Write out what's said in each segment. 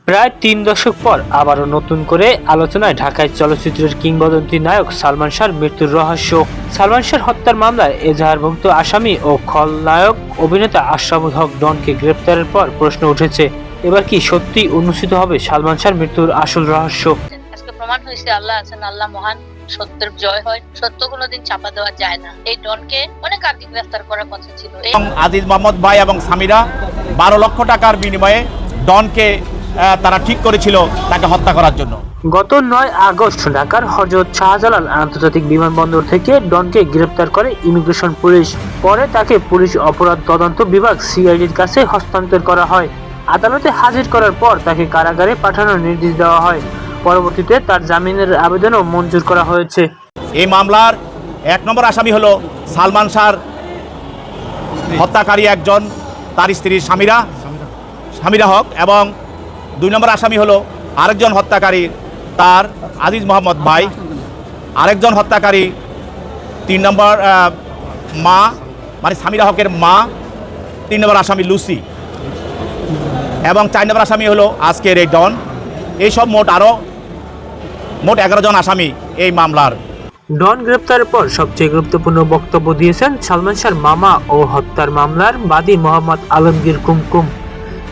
প্রায় ৩ দশক পর আবারও নতুন করে আলোচনায় ঢাকায় চলচ্চিত্রের কিংবদন্তি নায়ক সালমান শাহর মৃত্যুর রহস্য। সালমান শাহর হত্যার মামলায় এজাহারভুক্ত আসামি ও খলনায়ক অভিনেতা আশরাফুল হক ডনকে গ্রেপ্তারের পর প্রশ্ন উঠেছে, এবার কি সত্যি উন্মোচিত হবে সালমান শাহর মৃত্যুর আসল রহস্য? আজকে প্রমাণ হয়েছে আল্লাহ আছেন, আল্লাহ মহান, সত্যের জয় হয়, সত্য কোনোদিন চাপা দেওয়া যায় না। এই ডনকে অনেক আগে গ্রেফতার করার কথা ছিল। আজিজ মোহাম্মদ ভাই এবং সামিরা 12 লক্ষ টাকার বিনিময়ে ডনকে তারা ঠিক করেছিল তাকে হত্যা করার জন্য। গত ৯ আগস্ট ঢাকার হযরত শাহজালাল আন্তর্জাতিক বিমানবন্দর থেকে ডনকে গ্রেপ্তার করে ইমিগ্রেশন পুলিশ। পরে তাকে পুলিশ অপরাধ তদন্ত বিভাগ সিআইডির কাছে হস্তান্তর করা হয়। আদালতে হাজির করার পর তাকে কারাগারে পাঠানোর নির্দেশ দেওয়া হয়। পরবর্তীতে তার জামিনের আবেদনও মঞ্জুর করা হয়েছে। এই মামলার 1 নম্বর আসামি হলো সালমান শাহর হত্যাকারী একজন, তার স্ত্রী সামিরা হক, এবং 2 নম্বর আসামি হলো আরেকজন হত্যাকারী তার আজিজ মোহাম্মদ ভাই, আরেকজন হত্যাকারী 3 নম্বর মা মানে সামিরা হকের মা, 3 নম্বর আসামি লুসি, এবং 4 নম্বর আসামি হলো আজকের এই ডন। এইসব মোট 11 জন আসামি এই মামলার। ডন গ্রেপ্তারের পর সবচেয়ে গুরুত্বপূর্ণ বক্তব্য দিয়েছেন সালমান শাহর মামা ও হত্যার মামলার বাদী মোহাম্মদ আলমগীর কুমকুম।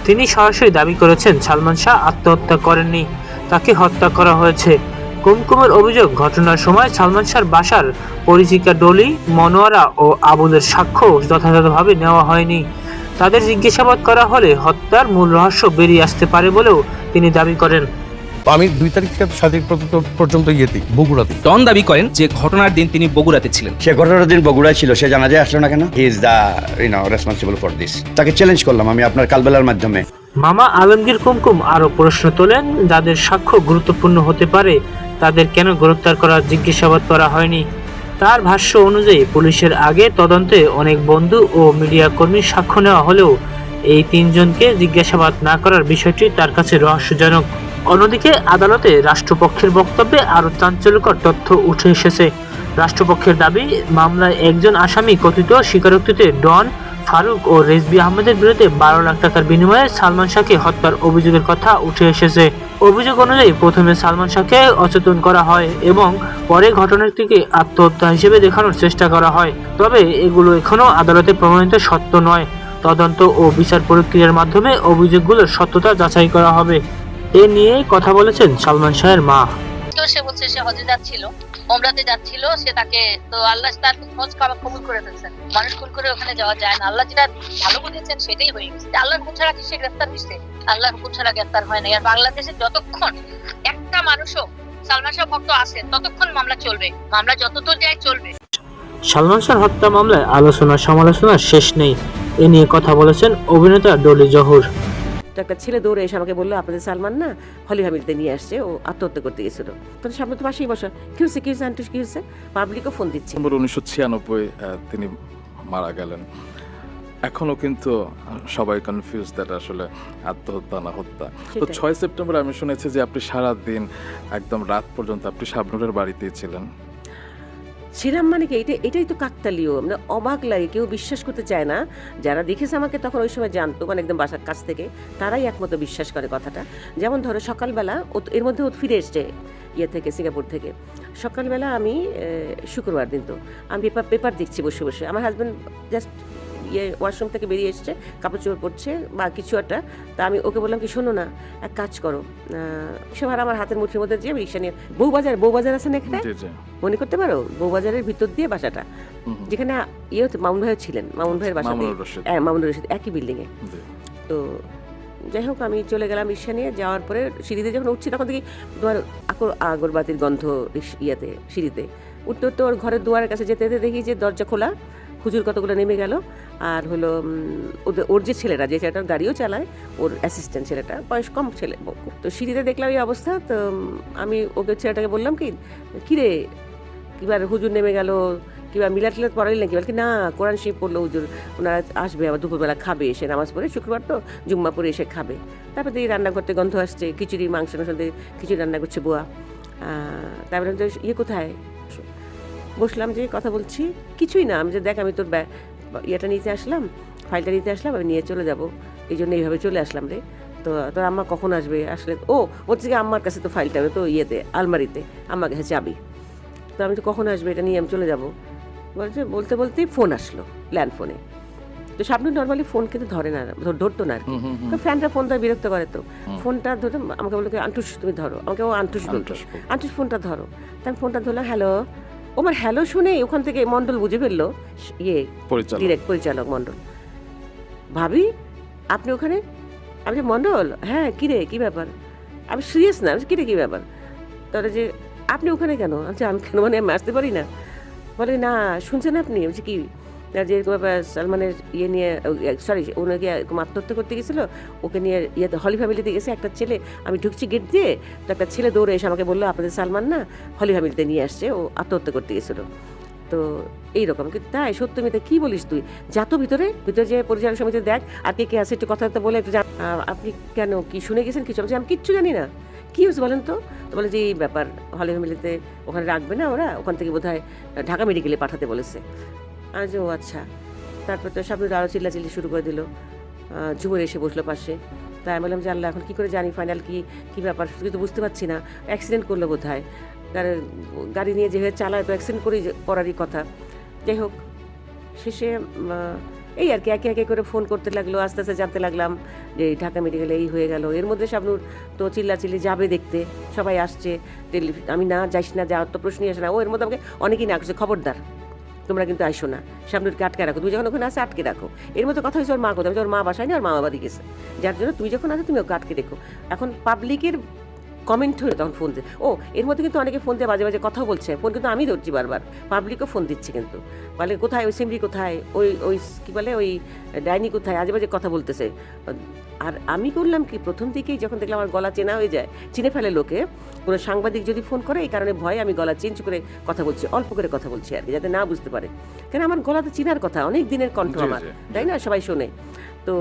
তিনি সরাসরি দাবি করেছেন সালমান শাহ আত্মহত্যা করেননি, তাকে হত্যা করা হয়েছে। কুমকুমের অভিযোগ, ঘটনার সময় সালমান শাহর বাসার পরিচিকা ডলি, মনোয়ারা ও আবুলের সাক্ষ্য যথাযথভাবে নেওয়া হয়নি। তাদের জিজ্ঞাসাবাদ করা হলে হত্যার মূল রহস্য বেরিয়ে আসতে পারে বলেও তিনি দাবি করেন। আমি 2 তারিখ থেকে 7 তারিখ পর্যন্ত বগুড়াতে। ডন দাবি করেন যে ঘটনার দিন তিনি বগুড়াতে ছিলেন। সে ঘটনার দিন বগুড়ায় ছিল, সে জানাজায় আসলো না কেন? He is the responsible for this. তাকে চ্যালেঞ্জ করলাম আমি আপনার কালবেলার মাধ্যমে। মামা আলমগীর কুমকুম আরও প্রশ্ন তোলেন, যাদের সাক্ষ্য গুরুত্বপূর্ণ হতে পারে তাদের কেন গ্রেপ্তার করার জিজ্ঞাসাবাদ করা হয়নি। তার ভাষ্য অনুযায়ী পুলিশের আগে তদন্তে অনেক বন্ধু ও মিডিয়া কর্মীর সাক্ষ্য নেওয়া হলেও এই 3 জনকে জিজ্ঞাসাবাদ না করার বিষয়টি তার কাছে রহস্যজনক। অন্যদিকে আদালতে রাষ্ট্রপক্ষের বক্তব্যে আরও চাঞ্চল্যকর তথ্য উঠে এসেছে। রাষ্ট্রপক্ষের দাবি, মামলায় একজন আসামি কথিত স্বীকারোক্তিতে ডন, ফারুক ও রেজবি আহমেদের বিরুদ্ধে 12 লাখ টাকার বিনিময়ে সালমান শাহকে হত্যার অভিযোগের কথা উঠে এসেছে। অভিযোগ অনুযায়ী প্রথমে সালমান শাহকে অচেতন করা হয় এবং পরে ঘটনাটিকে আত্মহত্যা হিসেবে দেখানোর চেষ্টা করা হয়। তবে এগুলো এখনও আদালতে প্রমাণিত সত্য নয়। তদন্ত ও বিচার প্রক্রিয়ার মাধ্যমে অভিযোগগুলোর সত্যতা যাচাই করা হবে। এ নিয়ে কথা বলেছেন সালমান শাহের মা। তো সে বলছে সে হজে যাচ্ছিল, ওমরাতে যাচ্ছিল, সে তাকে তো আল্লাহ তার হজ কবুল করে ফেলছেন। মানুষ খুন করে ওখানে যাওয়া যায় না, আল্লাহ যেটা ভালো বুঝেছেন সেটাই হয়ে গেছে। আল্লাহর হুকুম ছাড়া কি সে গ্রেফতার হয়েছে? আল্লাহর হুকুম ছাড়া গ্রেফতার হয় না। আর বাংলাদেশে যতক্ষণ একটা মানুষও সালমান শাহ ভক্ত আছে ততক্ষণ মামলা চলবে, মামলা যতদূর যায় চলবে। সালমান শাহ হত্যা মামলায় আলোচনা সমালোচনার শেষ নেই। এ নিয়ে কথা বলেছেন অভিনেতা ডলি জহুর। একটা ছেলে দৌড়ে এসে আমাকে বললো, আপনাদের সালমান না হলি হামিদতে নিয়ে আসছে, ও আত্মহত্যা করতে গেছিল। তখন সামনে তো পাশেই বসা, কি হয়েছে আন্টুস, কি হয়েছে? পাবলিকও ফোন দিচ্ছে। 1996 তিনি মারা গেলেন। এখনো কিন্তু সবাই কনফিউজ দ্যাট আসলে আত্মহত্যা না হত্যা। তো 6 সেপ্টেম্বর আমি শুনেছি যে আপনি সারা দিন একদম রাত পর্যন্ত আপনি শাবনুরের বাড়িতেই ছিলেন। ছিলাম মানে কি, এটাই তো কাকতালীয়, মানে অবাক লাগে, কেউ বিশ্বাস করতে চায় না। যারা দেখেছে আমাকে তখন ওই সময় জানতো, মানে একদম বাসার কাছ থেকে, তারাই একমত বিশ্বাস করে কথাটা। যেমন ধরো সকালবেলা এর মধ্যে ও ফিরে এসছে থেকে, সিঙ্গাপুর থেকে। সকালবেলা আমি শুক্রবার দিন তো আমি পেপার দেখছি বসে বসে। আমার হাজব্যান্ড জাস্ট ওয়াশরুম থেকে বেরিয়ে এসছে, কাপড় চোপড় পরছে বা কিছু একটা। তা আমি ওকে বললাম কি, শোনো না, এক কাজ করো, সবার আমার হাতের মুঠির মধ্যে যে রিক্সা নিয়ে বউবাজার আছে না এখানে, মনে করতে পারো বউবাজারের ভিতর দিয়ে বাসাটা, যেখানে মামুন ভাইও ছিলেন, মামুন ভাইয়ের বাসা, মামুন রশিদ, একই বিল্ডিংয়ে। তো যাই হোক, আমি চলে গেলাম রিক্সা নিয়ে। যাওয়ার পরে সিঁড়িতে যখন উঠছি তখন দেখি তোমার আগরবাতির গন্ধ সিঁড়িতে উঠতে উঠতে ওর ঘরের দুয়ারের কাছে যেতে দেখি যে দরজা খোলা, হুজুর কতগুলো নেমে গেল। আর হলো ওর যে ছেলেটার গাড়িও চালায়, ওর অ্যাসিস্ট্যান্ট ছেলেটা, বয়স কম ছেলে। তো সিঁড়িতে দেখলাম এই অবস্থা। তো আমি ছেলেটাকে বললাম কি রে, কিবার হুজুর নেমে গেল, কিংবা মিলাদ পড়াইলেন নাকি? বলকি না, কোরআন শরীফ পড়লো হুজুর, ওনারা আসবে আবার দুপুরবেলা খাবে, এসে নামাজ পড়ে, শুক্রবার তো জুম্মা পড়ে এসে খাবে। তারপর দেখি রান্না করতে গন্ধ আসছে, খিচুড়ি মাংস খিচুড়ি রান্না করছে বুয়া। তারপরে কোথায় বসলাম, যে কথা বলছি, কিছুই না। আমি যে দেখ, আমি তোর ইয়েটা নিতে আসলাম, ফাইলটা নিতে আসলাম, আমি নিয়ে চলে যাব, এই জন্য এইভাবে চলে আসলাম রে। তো তোর আম্মা কখন আসবে, আসলে বলছে কি আম্মার কাছে তো ফাইলটা তো ইয়েতে আলমারিতে, আম্মার কাছে চাবি। তো আমি তো কখন আসবে এটা নিয়ে আমি চলে যাব। বলতে বলতেই ফোন আসলো, ল্যান্ড ফোনে। তো শাবনূর নর্মালি ফোন কিন্তু ধরে না, ধরতো না আর কি, তো ফ্যানটা ফোন ধরে বিরক্ত করে, তো ফোনটা ধরে আমাকে বললো আন্টুস তুমি ধরো, আমাকে ও আন্টুস বলতো, আন্টুস ফোনটা ধরো। তাই ফোনটা ধরলাম, হ্যালো। আমার হ্যালো শুনে ওখান থেকে মণ্ডল বুঝে ফেললো, ডিরেক্ট পরিচালক মণ্ডল। ভাবি আপনি ওখানে? আমি যে মণ্ডল, হ্যাঁ কিরে কী ব্যাপার? আমি সিরিয়াস না, আমি কিরে কী ব্যাপার? তাহলে যে আপনি ওখানে কেন? আচ্ছা আমি কেন, মানে আমি আসতে পারি না? বলে না শুনছেন আপনি? বলছি কি, যে এরকম ব্যাপার সালমানের ইয়ে নিয়ে, সরি ওনাকে আত্মহত্যা করতে গেছিলো, ওকে নিয়ে ইয়েতে হলি ফ্যামিলিতে গেছে একটা ছেলে, আমি ঢুকছি গেট দিয়ে, তো একটা ছেলে দৌড়ে এসে আমাকে বললো আপনাদের সালমান না হলি ফ্যামিলিতে নিয়ে আসছে, ও আত্মহত্যা করতে গেছিলো। তো এইরকম কিন্তু তাই সত্য মিথ্যা কী বলিস তুই, যা তো ভিতরে যে পরিচালক সমিতি দেখ আর কে আছে একটু কথাবার্তা বলে একটু আপনি কেন কি শুনে গেছেন কিছু? আমি কিচ্ছু জানি না, কী হয়েছে বলেন তো? বলে যে এই ব্যাপার হলি ফ্যামিলিতে ওখানে রাখবে না ওরা, ওখান থেকে বোধহয় ঢাকা মেডিকেলে পাঠাতে বলেছে। আমি যে ও আচ্ছা। তারপর তো শাবনূর আরও চিল্লাচিল্লি শুরু করে দিল, ঝুমুর এসে বসলো পাশে। তাই আমি বললাম যে আল্লাহ এখন কী করে জানি ফাইনাল কী ব্যাপার, কিন্তু বুঝতে পারছি না। অ্যাক্সিডেন্ট করলো বোধহয়, গাড়ি নিয়ে যেভাবে চালায় তো অ্যাক্সিডেন্ট করারই কথা। যাই হোক শেষে এই আর কি একে একে করে ফোন করতে লাগলো, আস্তে আস্তে জানতে লাগলাম যে ঢাকা মেডিকেলে এই হয়ে গেল। এর মধ্যে শাবনূর তো চিল্লাচিল্লি যাবে দেখতে, সবাই আসছে, আমি না যাইস না, যাওয়ার তো প্রশ্নই আসে না। ও এর মধ্যে আমাকে অনেকেই না করছে, খবরদার তোমরা কিন্তু আইসো না, শাবনূরকে আটকে রাখো, তুমি যখন ওখানে আসে আটকে রাখো। এর মধ্যে কথা হয়েছে ওর মা কোথায়, ওর মা বাসায় না, ওর মা বাড়ি গেছে, যার জন্য তুই যখন আসো তুমি ওকে আটকে রেখো। এখন পাবলিকের কমেন্ট হয়ে তখন ফোন দিয়ে এর মধ্যে কিন্তু অনেকে ফোন দিয়ে বাজে বাজে কথা বলছে, ফোন কিন্তু আমি ধরছি বারবার, পাবলিকও ফোন দিচ্ছে কিন্তু, বলে কোথায় ওই সিমরি কোথায়, ওই কী বলে ওই ডাইনি কোথায়, আজে বাজে কথা বলতেছে। আর আমি করলাম কি, প্রথম দিকেই যখন দেখলাম আমার গলা চেনা হয়ে যায়, চিনে ফেলে লোকে, কোনো সাংবাদিক যদি ফোন করে, এই কারণে ভয়ে আমি গলা চেঞ্জ করে কথা বলছি, অল্প করে কথা বলছি আর কি, যাতে না বুঝতে পারে। কেন আমার গলা তো চিনার কথা, অনেক দিনের কণ্ঠ আমার, তাই না, সবাই শোনে। তো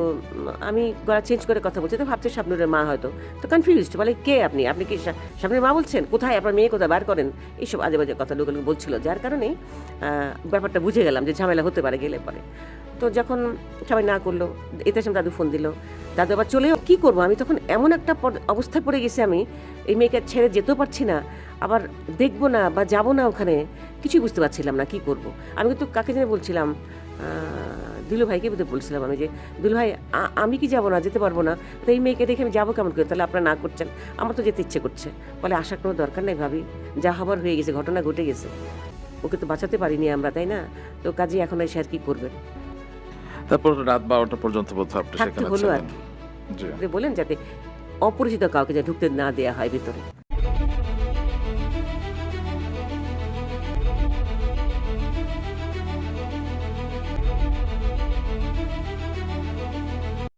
আমি গলা চেঞ্জ করে কথা বলছি, তো ভাবছে শাবনূরের মা হয়তো, তো কনফিউজড, বলে কে আপনি কি শাবনূরের মা বলছেন, কোথায় আপনার মেয়ে, কোথায় বার করেন, এইসব আজে বাজে কথা লোক বলছিল, যার কারণেই ব্যাপারটা বুঝে গেলাম যে ঝামেলা হতে পারে গেলে পরে। তো যখন সবাই না করলো, এতে এসে দাদু ফোন দিল, দাদু আবার চলেও কী করবো, আমি তখন এমন একটা অবস্থায় পড়ে গেছি, আমি এই মেয়েকে ছেড়ে যেতেও পারছি না, আবার দেখবো না বা যাবো না ওখানে, কিছুই বুঝতে পারছিলাম না কী করব। আমি কিন্তু কাকে জেনে বলছিলাম, দিলু ভাইকে বোধহয় বলছিলাম আমি, যে দিলু ভাই আমি কি যাবো না, যেতে পারবো না, তো এই মেয়েকে দেখে আমি যাবো কেমন করে, তাহলে আপনারা না করছেন, আমার তো যেতে ইচ্ছে করছে। বলে আসার কোনো দরকার নেই ভাবি, যা হবার হয়ে গেছে, ঘটনা ঘটে গেছে, ওকে তো বাঁচাতে পারিনি আমরা, তাই না, তো কাজে এখন এসে আর কী করবেন। তারপর রাত 12টা পর্যন্ত বোধহয় আপনি থাকতে সেখানে হলো আর ছিলেন। কি, বলেন যাতে অপরিচিত কাউকে যা ঢুকতে না দেওয়া হয় ভিতরে।